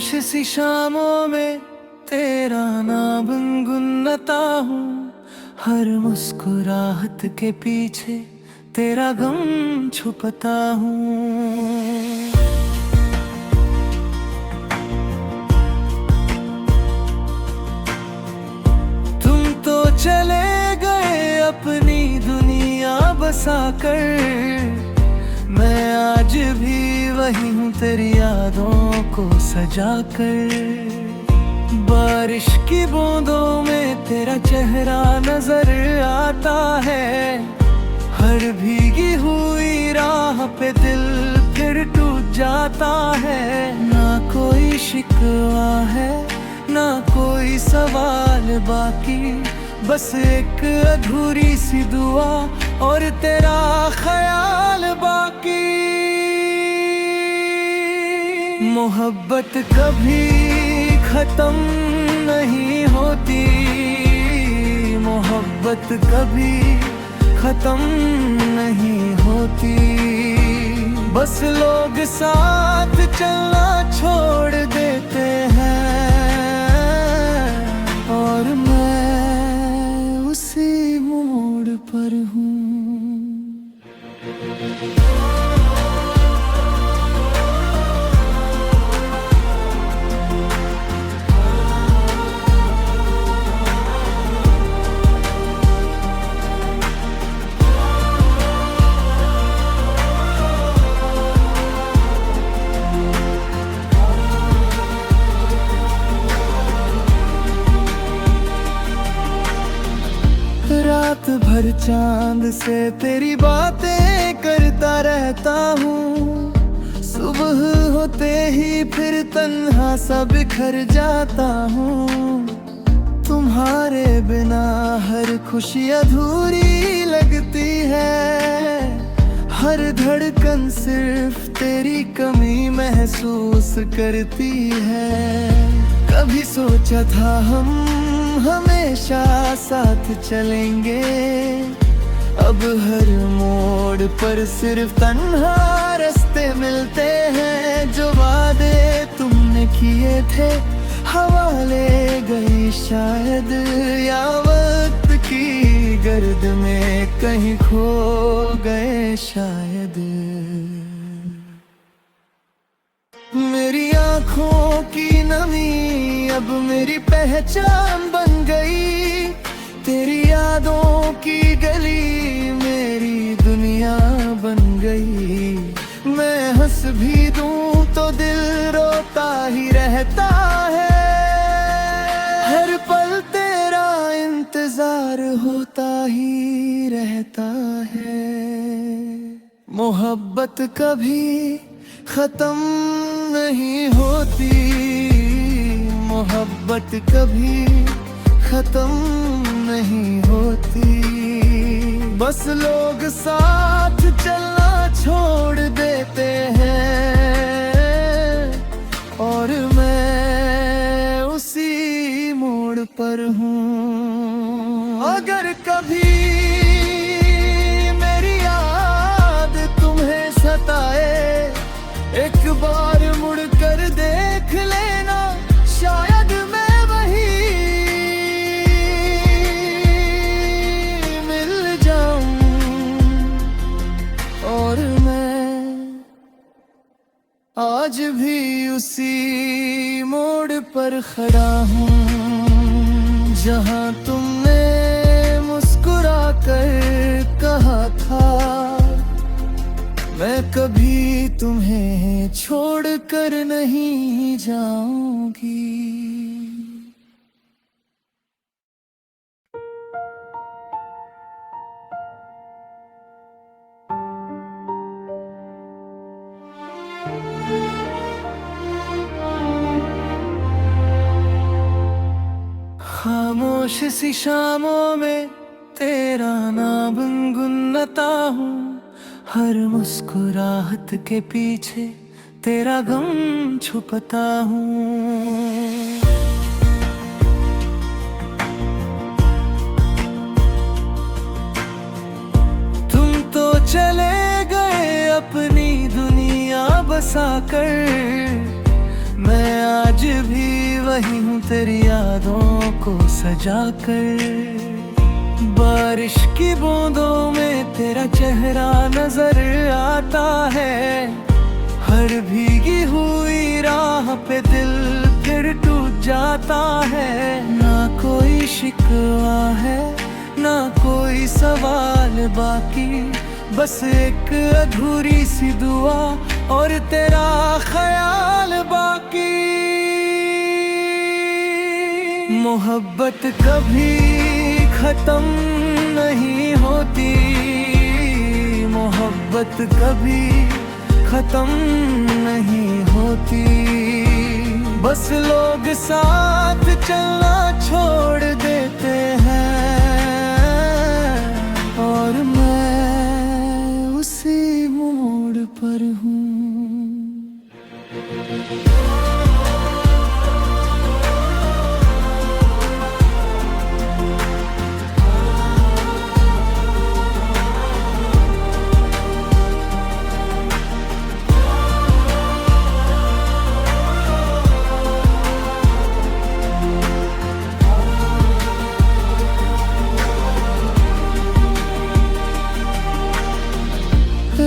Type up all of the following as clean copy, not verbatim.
खामोश सी शामों में तेरा नाम गुनगुनाता हूँ। हर मुस्कुराहट के पीछे तेरा गम छुपता हूँ। तुम तो चले गए अपनी दुनिया बसाकर, मैं आज भी वही हूँ तेरी यादों को सजाकर। बारिश की बूंदों में तेरा चेहरा नजर आता है, हर भीगी हुई राह पे दिल फिर टूट जाता है। ना कोई शिकवा है ना कोई सवाल बाकी, बस एक अधूरी सी दुआ और तेरा ख्याल बाकी। मोहब्बत कभी खत्म नहीं होती, मोहब्बत कभी खत्म नहीं होती। बस लोग साथ चलना छोड़ देते हैं और मैं उसी मोड़ पर हूँ। रात भर चांद से तेरी बातें करता रहता हूँ, सुबह होते ही फिर तन्हा सा बिखर जाता हूँ। तुम्हारे बिना हर खुशी अधूरी लगती है, हर धड़कन सिर्फ तेरी कमी महसूस करती है। कभी सोचा था हम हमेशा साथ चलेंगे, अब हर मोड़ पर सिर्फ तन्हा रास्ते मिलते हैं। जो वादे तुमने किए थे हवा ले गई शायद, या वक्त की गर्द में कहीं खो गए शायद। मेरी आँखों की नमी अब मेरी पहचान बन गई, तेरी यादों की गली मेरी दुनिया बन गई। मैं हंस भी दूं तो दिल रोता ही रहता है, हर पल तेरा इंतजार होता ही रहता है। मोहब्बत कभी खत्म नहीं होती, मोहब्बत कभी खत्म नहीं होती। बस लोग साथ चलना छोड़ देते हैं और मैं उसी मोड़ पर हूँ। अगर कभी मेरी याद तुम्हें सताए, एक बार मुड़ कर देख लेना, शायद मैं वही मिल जाऊं और मैं आज भी उसी मोड़ पर खड़ा हूँ, जहाँ तुमने मुस्कुरा कर कहा था मैं कभी तुम्हें छोड़ कर नहीं जाऊंगी। खामोश सी शामों में तेरा नाम गुनगुनाता हूँ, हर मुस्कुराहट के पीछे तेरा गम छुपता हूँ। तुम तो चले गए अपनी दुनिया बसाकर, मैं आज आज भी वही हूँ तेरी यादों को सजा कर। बारिश की बूंदों में तेरा चेहरा नजर आता है। हर भीगी हुई राह पे दिल फिर टूट जाता है। ना कोई शिकवा है ना कोई सवाल बाकी, बस एक अधूरी सी दुआ और तेरा ख्याल बाकी। मोहब्बत कभी खत्म नहीं होती, मोहब्बत कभी खत्म नहीं होती। बस लोग साथ चलना छोड़ देते हैं और मैं उसी मोड़ पर हूँ।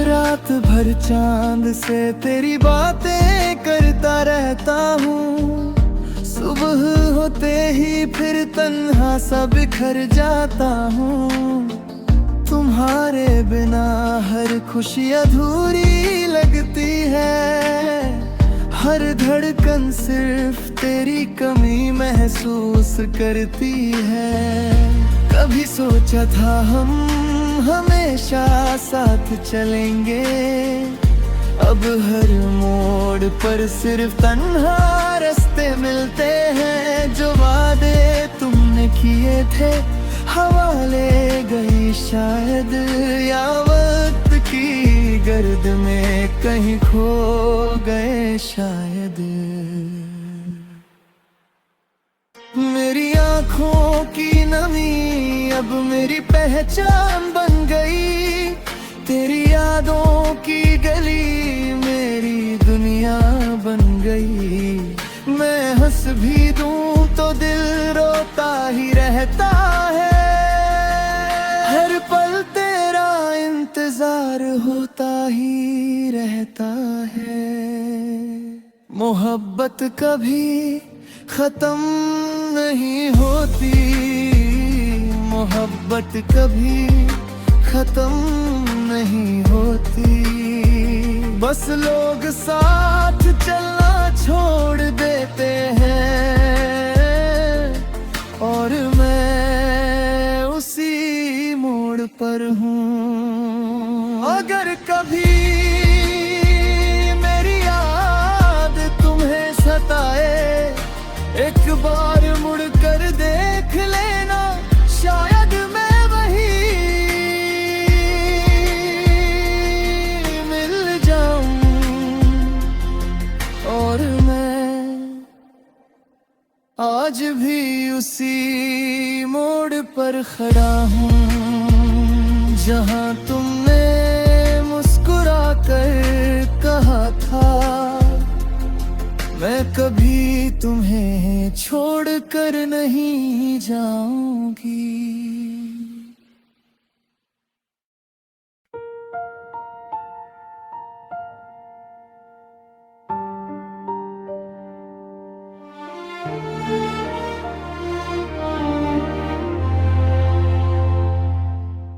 रात भर चांद से तेरी बातें करता रहता हूँ। सुबह होते ही फिर तन्हा सा बिखर जाता हूँ। तुम्हारे बिना हर खुशी अधूरी लगती है। हर धड़कन सिर्फ तेरी कमी महसूस करती है। कभी सोचा था हम हमेशा साथ चलेंगे, अब हर मोड़ पर सिर्फ तन्हा रास्ते मिलते हैं। जो वादे तुमने किए थे हवा ले गई शायद, या वक्त की गर्द में कहीं खो गए शायद। मेरी आँखों की नमी अब मेरी पहचान बन गई। तेरी यादों की गली मेरी दुनिया बन गई। मैं हंस भी दूं तो दिल रोता ही रहता है। हर पल तेरा इंतजार होता ही रहता है। मोहब्बत कभी खत्म नहीं होती, मोहब्बत कभी खत्म नहीं होती। बस लोग साथ चलना छोड़ देते हैं और मैं उसी मोड़ पर हूँ। अगर कभी मेरी याद तुम्हें सताए, एक बार मुड़ कर देख लेना, शायद मैं वही मिल जाऊं और मैं आज भी उसी मोड़ पर खड़ा हूँ जहाँ तुमने मुस्कुरा कर कहा था मैं कभी तुम्हें छोड़ कर नहीं जाऊंगी।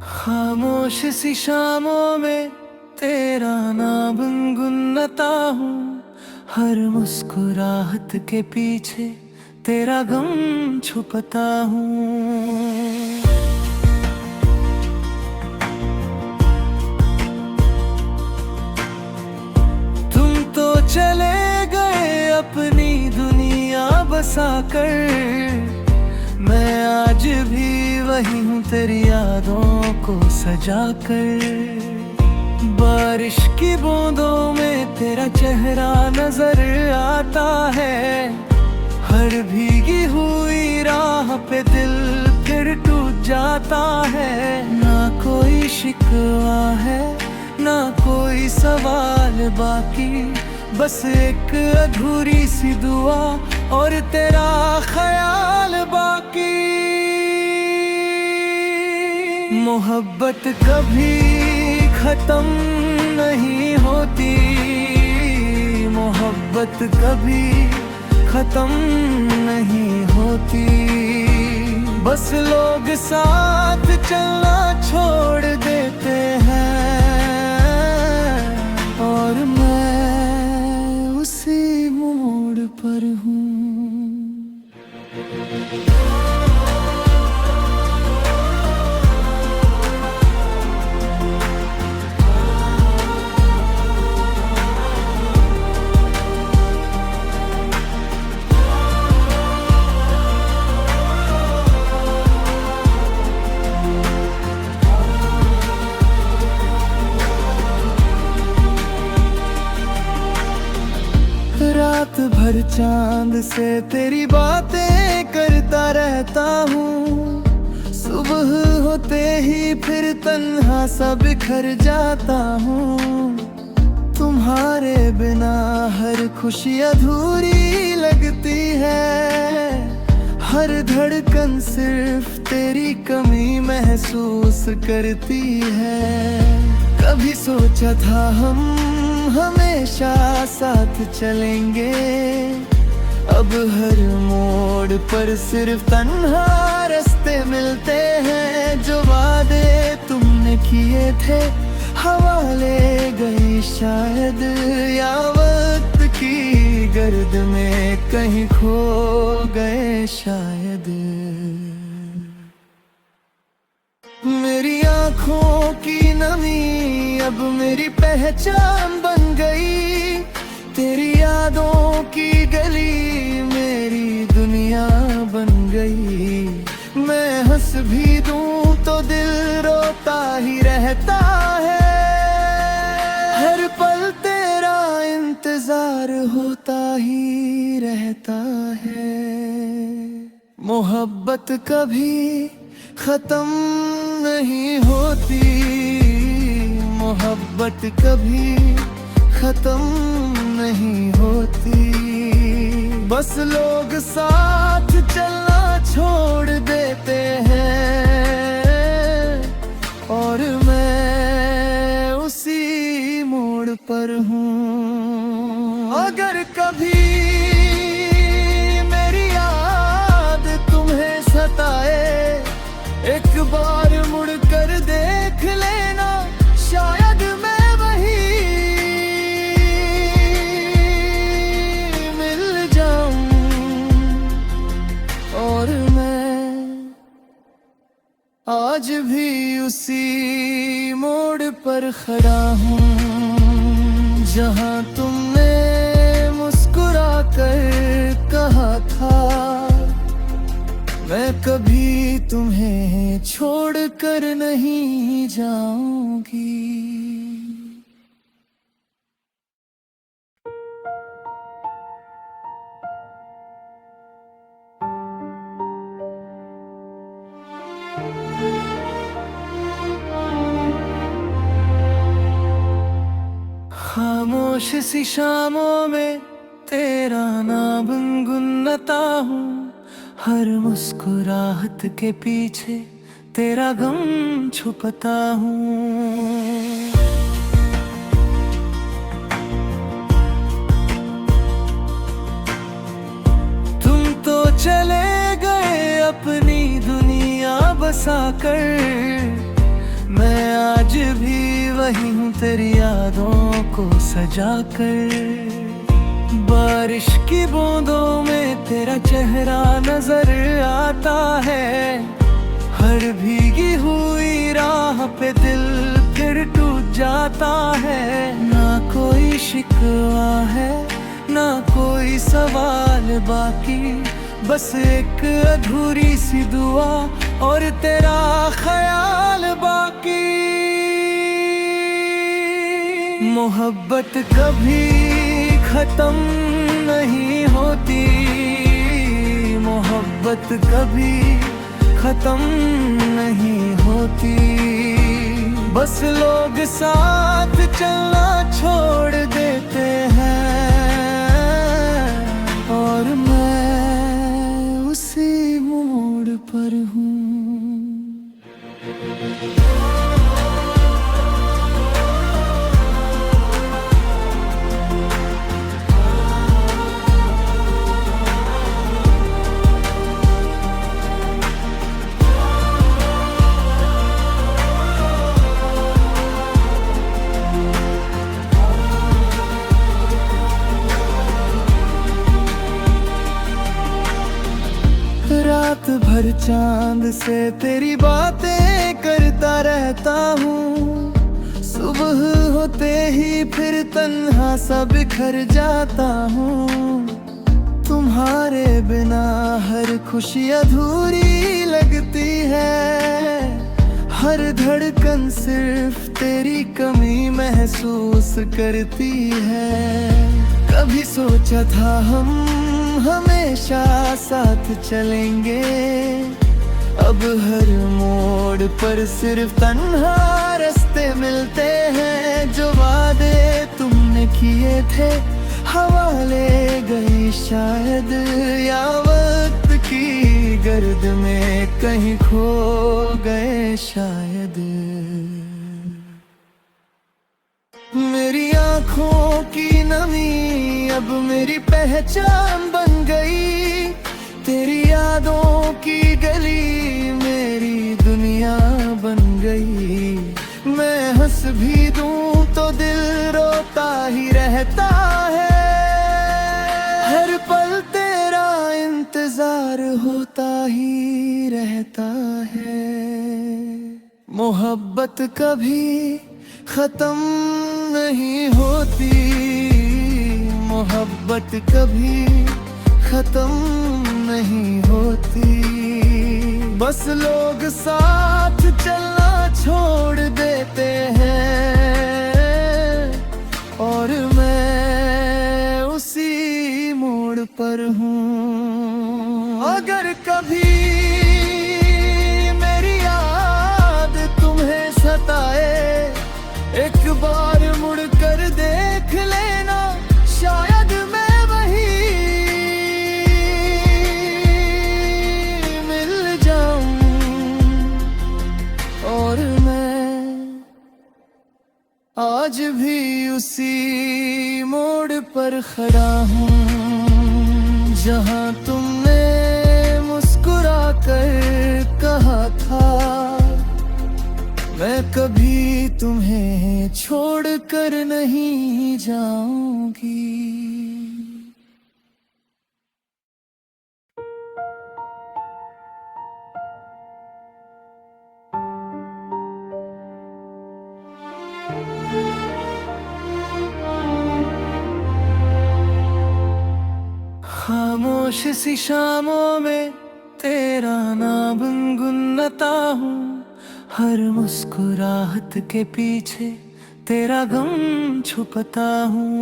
खामोश सी शामों में तेरा नाम गुनगुनाता हूँ। हर मुस्कुराहट के पीछे तेरा गम छुपता हूँ। तुम तो चले गए अपनी दुनिया बसाकर, मैं आज भी वही हूँ तेरी यादों को सजा कर। बारिश की बूंदों में तेरा चेहरा नजर आता है। हर भीगी हुई राह पे दिल फिर टूट जाता है। ना कोई शिकवा है ना कोई सवाल बाकी, बस एक अधूरी सी दुआ और तेरा ख्याल बाकी। मोहब्बत कभी खत्म नहीं होती, मोहब्बत कभी खत्म नहीं होती। बस लोग साथ चलना छोड़ देते हैं और मैं उसी मोड़ पर हूँ। रात भर चांद से तेरी बातें करता रहता हूँ, सुबह होते ही फिर तन्हा सा बिखर जाता हूँ। तुम्हारे बिना हर खुशी अधूरी लगती है, हर धड़कन सिर्फ तेरी कमी महसूस करती है। कभी सोचा था हम हमेशा साथ चलेंगे, अब हर मोड़ पर सिर्फ तन्हा रास्ते मिलते हैं। जो वादे तुमने किए थे हवा ले गई शायद, या वक्त की गर्द में कहीं खो गए शायद। मेरी आँखों की नमी अब मेरी पहचान बन गई, तेरी यादों की गली मेरी दुनिया बन गई। मैं हंस भी दूं तो दिल रोता ही रहता है, हर पल तेरा इंतजार होता ही रहता है। मोहब्बत कभी खत्म नहीं होती, मोहब्बत कभी खत्म नहीं होती। बस लोग साथ चलना छोड़ देते हैं और मैं उसी मोड़ पर हूँ। अगर कभी मेरी याद तुम्हें सताए, एक बार मुड़ कर देख लेना, शायद मैं वही मिल जाऊं और मैं आज भी उसी मोड़ पर खड़ा हूँ, जहाँ तुमने मुस्कुरा कर कहा था मैं कभी तुम्हें छोड़ कर नहीं जाऊंगी। खामोश सी शामों में तेरा नाम गुनगुनाता हूँ, हर मुस्कुराहट के पीछे तेरा गम छुपता हूँ। तुम तो चले गए अपनी दुनिया बसाकर, मैं आज भी वही हूँ तेरी यादों को सजाकर। बारिश की बूंदों में तेरा चेहरा नजर आता है, हर भीगी हुई राह पे दिल फिर टूट जाता है। ना कोई शिकवा है ना कोई सवाल बाकी, बस एक अधूरी सी दुआ और तेरा ख्याल बाकी। मोहब्बत कभी खत्म नहीं होती, मोहब्बत कभी खत्म नहीं होती। बस लोग साथ चलना छोड़ देते हैं और मैं उसी मोड़ पर हूँ। रात भर चांद से तेरी बातें करता रहता हूँ, सुबह होते ही फिर तन्हा सा बिखर जाता हूँ। तुम्हारे बिना हर खुशी अधूरी लगती है, हर धड़कन सिर्फ तेरी कमी महसूस करती है। कभी सोचा था हम हमेशा साथ चलेंगे, अब हर मोड़ पर सिर्फ तन्हा रास्ते मिलते हैं। जो वादे तुमने किए थे हवा ले गई शायद, या वक्त की गर्द में कहीं खो गए शायद। मेरी आँखों की नमी अब मेरी पहचान बन गई, तेरी यादों की गली मेरी दुनिया बन गई। मैं हंस भी दूं तो दिल रोता ही रहता है, हर पल तेरा इंतजार होता ही रहता है। मोहब्बत कभी खत्म नहीं होती, मोहब्बत कभी खत्म नहीं होती। बस लोग साथ चलना छोड़ देते हैं और मैं उसी मोड़ पर हूँ। अगर कभी मेरी याद तुम्हें सताए, एक बार मुड़ कर देख लेना, शायद मैं वही मिल जाऊं और मैं आज भी उसी मोड़ पर खड़ा हूँ, जहाँ तुमने मुस्कुरा कर कहा था मैं कभी तुम्हें छोड़ कर नहीं जाऊंगी। खामोश सी शामों में तेरा नाम गुनगुनाता हूँ, हर मुस्कुराहट के पीछे तेरा गम छुपता हूँ।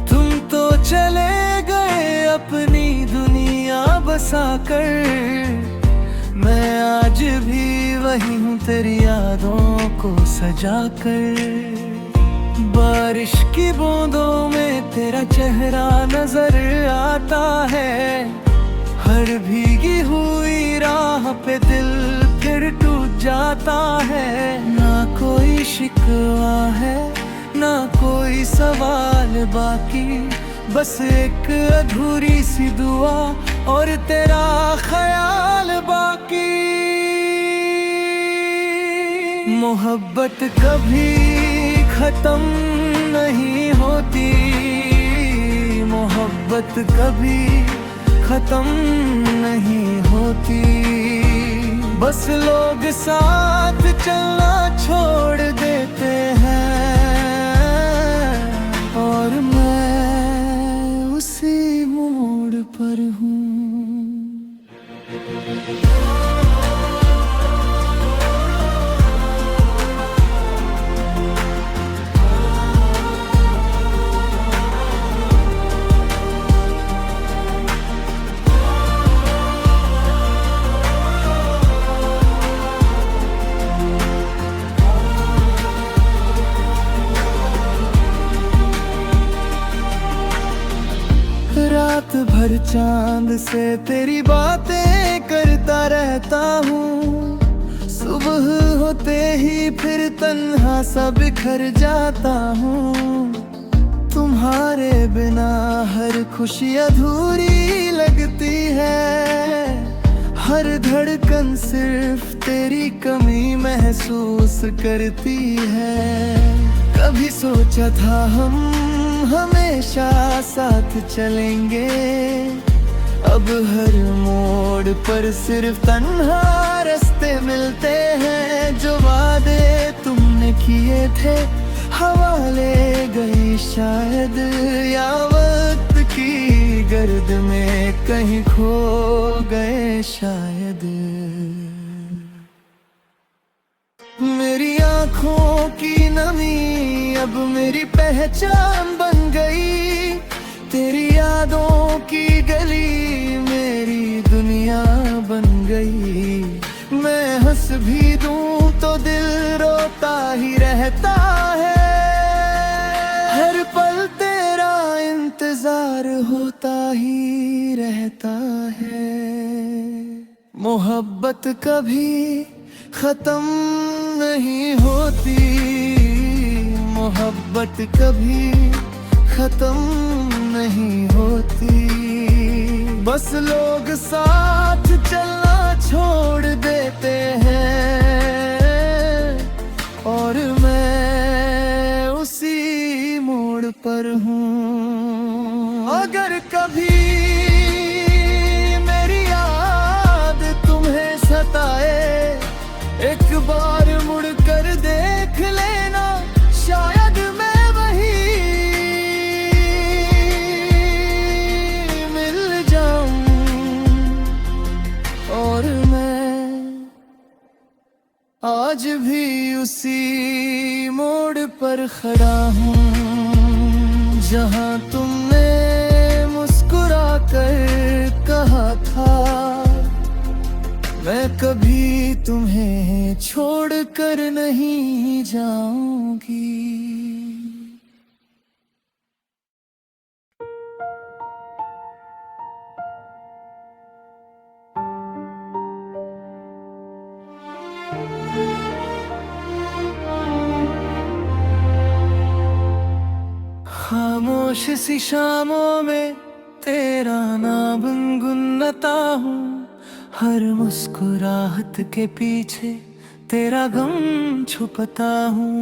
तुम तो चले गए अपनी दुनिया बसाकर, मैं आज भी वही हूँ तेरी यादों को सजाकर। बारिश की बूंदों में तेरा चेहरा नजर आता है, हर भीगी हुई राह पे दिल फिर टूट जाता है। ना कोई शिकवा है ना कोई सवाल बाकी, बस एक अधूरी सी दुआ और तेरा ख्याल बाकी। मोहब्बत कभी खत्म नहीं होती, मोहब्बत कभी खत्म नहीं होती। बस लोग साथ चलना छोड़ देते हैं और मैं उसी मोड़ पर हूँ। भर चांद से तेरी बातें करता रहता हूँ। सुबह होते ही फिर तन्हा सा बिखर जाता हूँ। तुम्हारे बिना हर खुशी अधूरी लगती है। हर धड़कन सिर्फ तेरी कमी महसूस करती है। कभी सोचा था हम हमेशा साथ चलेंगे, अब हर मोड़ पर सिर्फ तन्हा रास्ते मिलते हैं। जो वादे तुमने किए थे हवा ले गई शायद, या वक्त की गर्द में कहीं खो गए शायद। मेरी आँखों की नमी अब मेरी पहचान बन गई। तेरी यादों की गली मेरी दुनिया बन गई। मैं हंस भी दूं तो दिल रोता ही रहता है। हर पल तेरा इंतजार होता ही रहता है। मोहब्बत कभी खत्म नहीं होती, मोहब्बत कभी खत्म नहीं होती। बस लोग साथ चलना छोड़ देते हैं, और मैं उसी मोड़ पर हूँ। अगर कभी मेरी याद तुम्हें सताए, एक बार मुड़ कर देख लेना, शायद मैं वही मिल जाऊं। और मैं आज भी उसी मोड़ पर खड़ा हूँ, जहाँ तुमने मुस्कुरा कर कहा था मैं कभी तुम्हें छोड़ कर नहीं जाऊंगी। खामोश सी शामों में तेरा नाम गुनगुनाता हूँ। हर मुस्कुराहट के पीछे तेरा गम छुपता हूँ।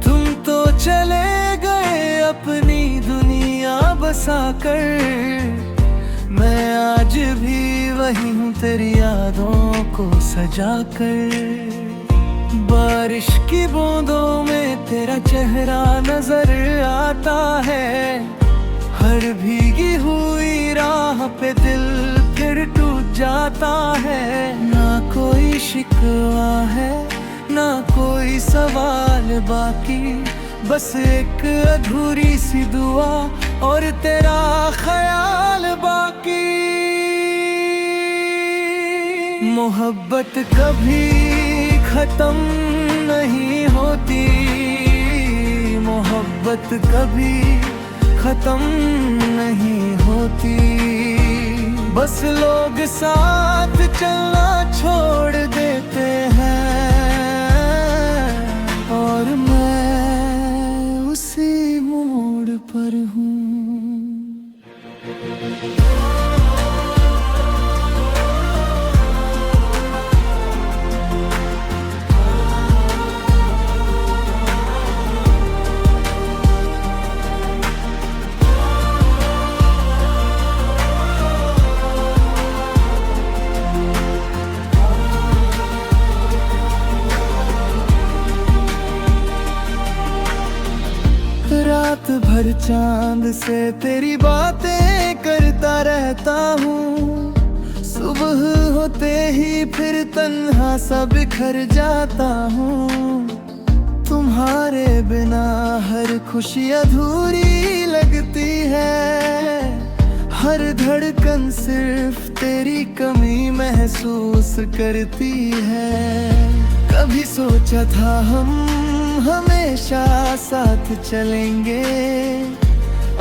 तुम तो चले गए अपनी दुनिया बसाकर, मैं आज भी वही हूँ तेरी यादों को सजाकर। बारिश की बूंदों में तेरा चेहरा नजर आता है। हर भीगी हुई राह पे दिल फिर टूट जाता है। ना कोई शिकवा है ना कोई सवाल बाकी, बस एक अधूरी सी दुआ और तेरा ख्याल बाकी। मोहब्बत कभी खत्म नहीं होती, मोहब्बत कभी खत्म नहीं होती। बस लोग साथ चलना छोड़ देते हैं, और मैं उसी मोड़ पर हूँ। रात भर चांद से तेरी बातें करता रहता हूँ। सुबह होते ही फिर तन्हा सा बिखर जाता हूँ। तुम्हारे बिना हर खुशी अधूरी लगती है। हर धड़कन सिर्फ तेरी कमी महसूस करती है। कभी सोचा था हम हमेशा साथ चलेंगे,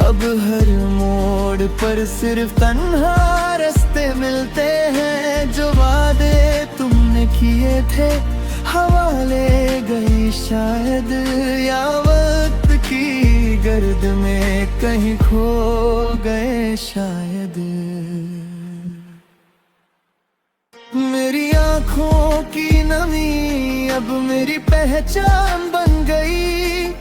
अब हर मोड़ पर सिर्फ तन्हा रास्ते मिलते हैं। जो वादे तुमने किए थे हवा ले गई शायद, या वक्त की गर्द में कहीं खो गए शायद। मेरी आँखों की नमी अब मेरी पहचान बन गई,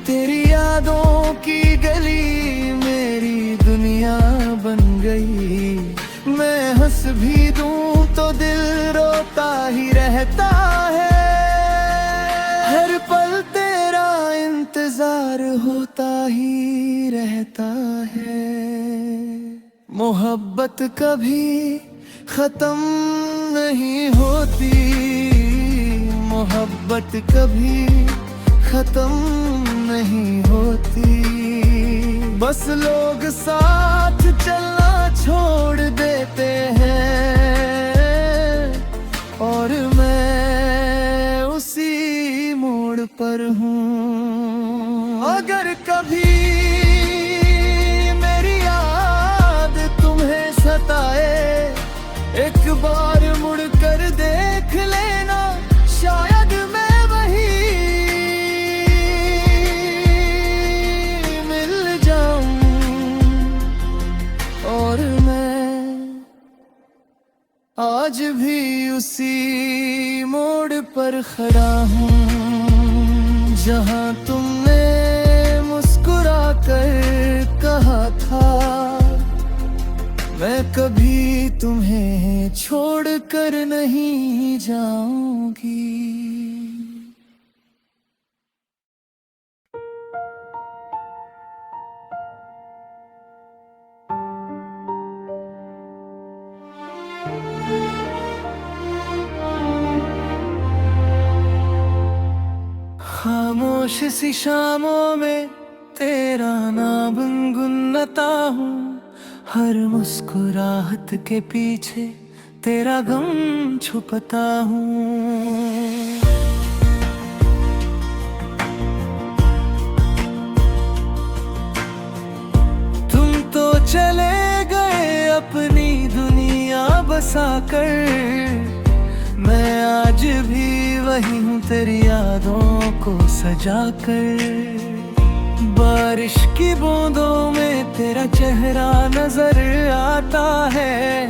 तेरी यादों की गली मेरी दुनिया बन गई। मैं हंस भी दूं तो दिल रोता ही रहता है, हर पल तेरा इंतजार होता ही रहता है। मोहब्बत कभी खत्म नहीं होती, मोहब्बत कभी खत्म नहीं होती। बस लोग साथ चलना छोड़ देते हैं, और मैं उसी मोड़ पर हूँ। अगर कभी मेरी याद तुम्हें सताए, एक बार मुड़ कर देख लेना, शायद मैं वही मिल जाऊं। और मैं आज भी उसी मोड़ पर खड़ा हूँ, जहाँ तुमने मुस्कुरा कर कहा था मैं कभी तुम्हें छोड़ कर नहीं जाऊंगी। खामोश सी शामों में तेरा नाम गुनगुनाता हूँ, हर मुस्कुराहट के पीछे तेरा गम छुपता हूँ। तुम तो चले गए अपनी दुनिया बसाकर, मैं आज भी वही हूँ तेरी यादों को सजाकर। बारिश की बूंदों में तेरा चेहरा नजर आता है,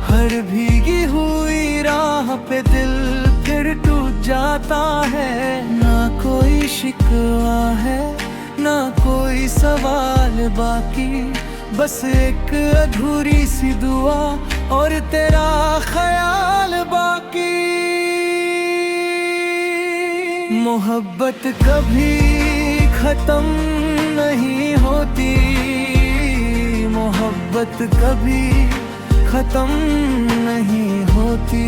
हर भीगी हुई राह पे दिल फिर टूट जाता है। ना कोई शिकवा है ना कोई सवाल बाकी, बस एक अधूरी सी दुआ और तेरा ख्याल बाकी। मोहब्बत कभी खत्म नहीं होती, मोहब्बत कभी खत्म नहीं होती।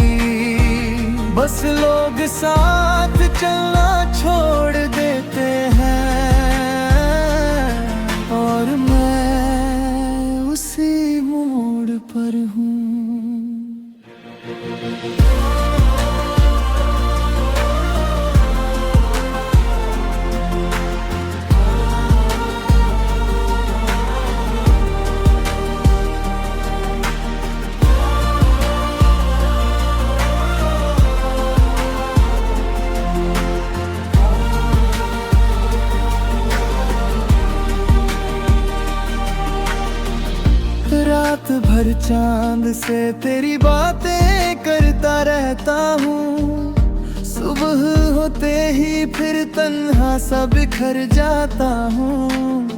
बस लोग साथ चलना छोड़ देते हैं, और मैं उसी मोड़ पर हूँ। रात भर चांद से तेरी बातें करता रहता हूँ, सुबह होते ही फिर तन्हा सा बिखर जाता हूँ।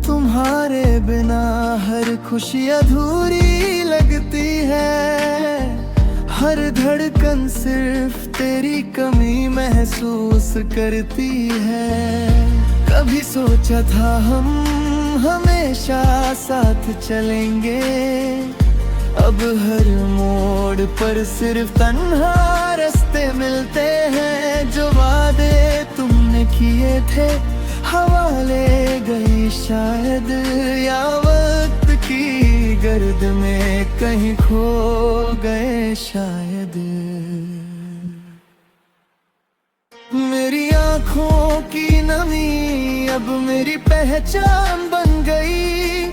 तुम्हारे बिना हर खुशी अधूरी लगती है, हर धड़कन सिर्फ तेरी कमी महसूस करती है। कभी सोचा था हम हमेशा साथ चलेंगे, अब हर मोड़ पर सिर्फ तन्हा रास्ते मिलते हैं। जो वादे तुमने किए थे हवा ले गई शायद, या वक्त की गर्द में कहीं खो गए शायद। तेरी आंखों की नमी अब मेरी पहचान बन गई,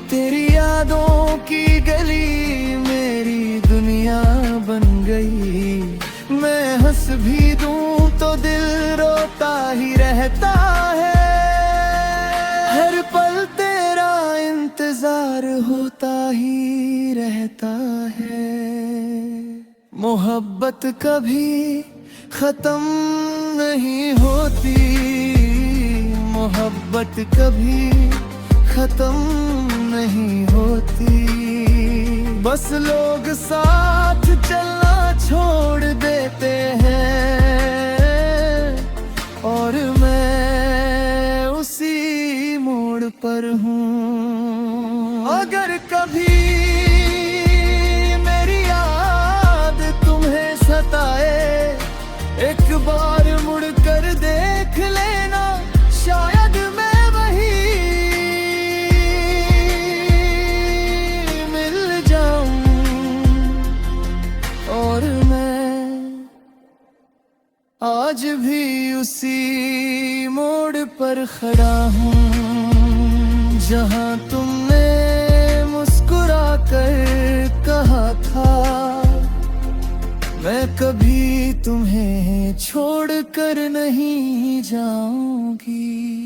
तेरी यादों की गली मेरी दुनिया बन गई। मैं हंस भी दूं तो दिल रोता ही रहता है, हर पल तेरा इंतजार होता ही रहता है। मोहब्बत कभी खत्म नहीं होती, मोहब्बत कभी खत्म नहीं होती, बस लोग साथ चलना छोड़ देते हैं और मैं उसी मोड़ पर हूँ। अगर कभी मेरी याद तुम्हें सताए, एक बार मुड़ कर देख लेना, शायद मैं वही मिल जाऊं और मैं आज भी उसी मोड़ पर खड़ा हूँ, जहाँ तुमने मुस्कुरा कर कहा था मैं कभी तुम्हें छोड़ कर नहीं जाऊंगी।